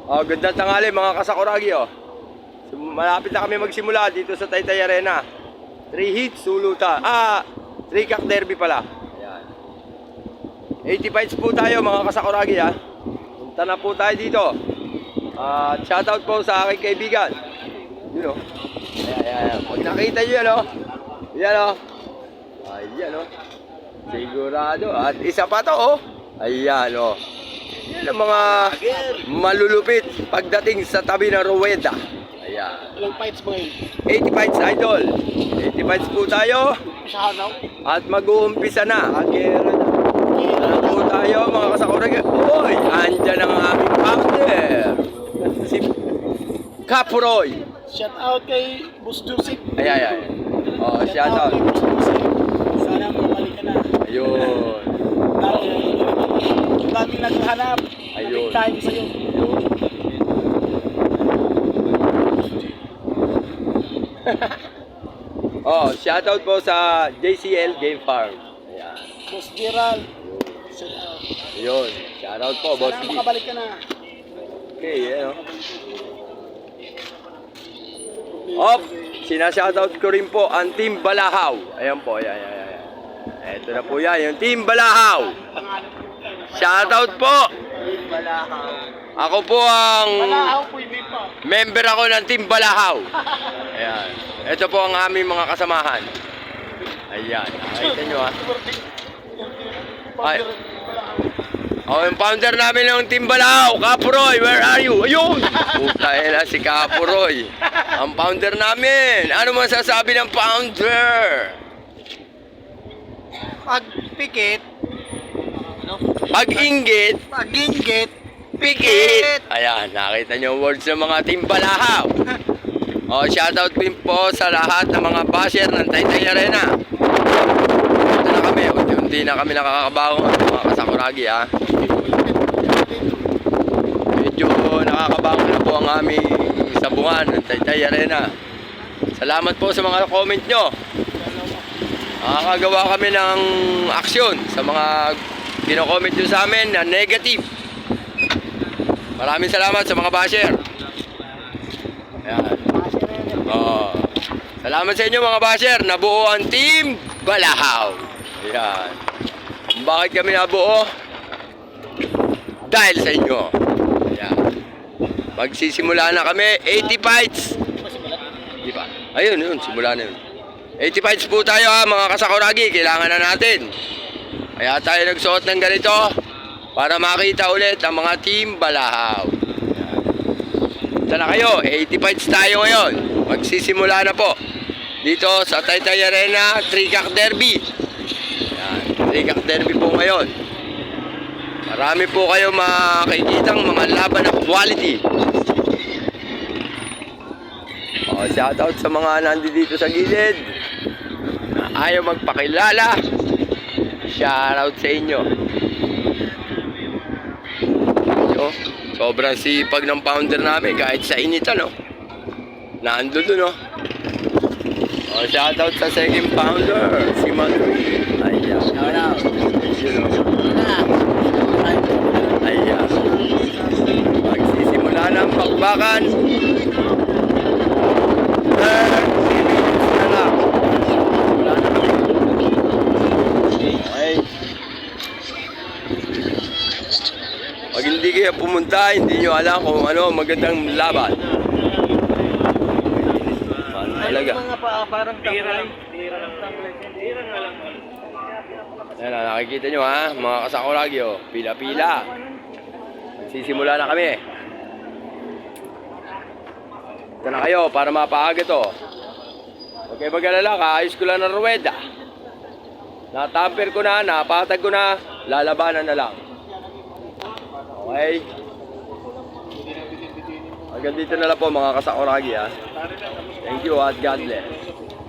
Oh, gandang tanghali mga kasakuragi oh. Malapit na kami magsimula dito sa Taytay Arena. 3 hits, sulutan. 3 cock derby pala. Ayan. 80 fights po tayo mga kasakuragi ha. Punta na po tayo dito. Shoutout po sa aking kaibigan. Yun oh. Ayan. Pag nakita nyo yan oh. Yan oh. Ayan oh. Sigurado. At isa pa to oh. Ayan oh. Yan ang mga malulupit pagdating sa tabi ng ruweda. Ayan. Ilang fights mo ngayon? 80 fights idol. 80 fights po tayo. Sa hanaw? At mag-uumpisa na. Agera na. Ano po tayo mga kasakuragi. Uy, andyan ang aming founder. Si Kapuroy. Shout out kay Boss Joseph. Ayan. Oh, shout out. Kay Boss Joseph. Sana mabalik ka na. Ayun. Yung daming naghahanap. Ayun. Big time sa'yo. Oh, shoutout po sa JCL Game Farm. Ayan. Boss Gerald. Shout out. Ayun. Shoutout po, Boss Sana G. makabalik ka na. Okay, ano. Op, sinashoutout ko rin po ang Team Balahaw. Ayan po, ayan. Ito na po yan, yung Team Balahaw. Shoutout po. Team Balahaw. Ako po ang Balahaw po yung pa. member ako ng Team Balahaw. Ayan. Ito po ang aming mga kasamahan. Ayan. Nakita nyo ha. Ay. Oh, yung founder namin ng Team Balahaw, Kapuroy, where are you? Ayun! Puta na si Kapuroy. Ang founder namin. Ano masasabi ng founder? Pagpikit. Pag-inggit, Pag-inggit. pikit. Ayan, nakita nyo yung words ng mga Team Balahaw. Oh, shoutout din po sa lahat ng mga basher ng Taytay Arena. Ito na kami, unti-unti na kami nakakabaho mga kasakuragi ha. Medyo nakakabaho na po ang aming sabungan ng Taytay Arena. Salamat po sa mga comment nyo. Nakakagawa kami ng aksyon sa mga kino-comment nyo sa amin na negative. Maraming salamat sa mga basher. Ayan. Oh. Salamat sa inyo mga basher. Nabuo ang Team Balahaw. Ayan. Bakit kami nabuo? Dahil sa inyo. Ayan. Magsisimula na kami. 80 fights. Di ba? Ayun, simula na yun. 80 fights po tayo ha, mga kasakuragi. Kailangan na natin. Kaya tayo nagsuot ng ganito para makita ulit ang mga Team Balahaw. Ito na kayo, 80 fights tayo ngayon. Magsisimula na po. Dito sa Taytay Arena, 3 cock derby. Ayan, 3 cock derby po ngayon. Marami po kayo makikitang mga laban na quality. Shoutout sa mga nandito sa gilid na ayaw magpakilala. Shoutout sa inyo. Sobrang sipag ng founder namin kahit sa initan no. Nando dun no. Shoutout sa second founder, si Madri. Ayan. Shoutout. Ayan. Magsisimula na ang bakbakan. Pag hindi kayo pumunta, hindi nyo alam kung ano magandang laban. Talaga. Parang tira lang. Ayan, nakikita nyo ha, mga kasakuragi oh. Pila-pila. Sisimula na kami. Ito na kayo para mapaaga to. Huwag kayo mag-alala, kaayos ko lang ng ruweda. Natamper ko na, napatag ko na, lalabanan na lang. Okay? Hanggang dito na lang po mga kasakuragi ha. Thank you at God bless.